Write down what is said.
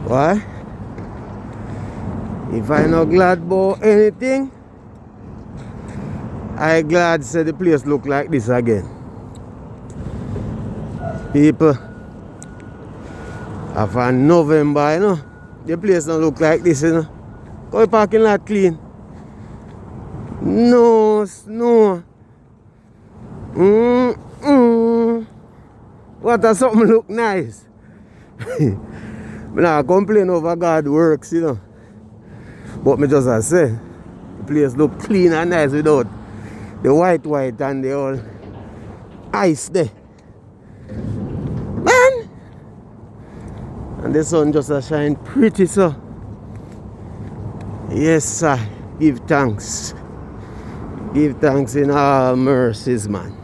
Why? If I not glad about anything, I glad say the place look like this again. People, after November, you know, the place don't look like this, you know. Cause the parking lot clean. No snow. What a something look nice. I not complain over God works, you know. But me just say, the place look clean and nice without the white and the all ice there. Man! And the sun just a shine pretty, so. Yes, sir. Give thanks. Give thanks in all mercies, man.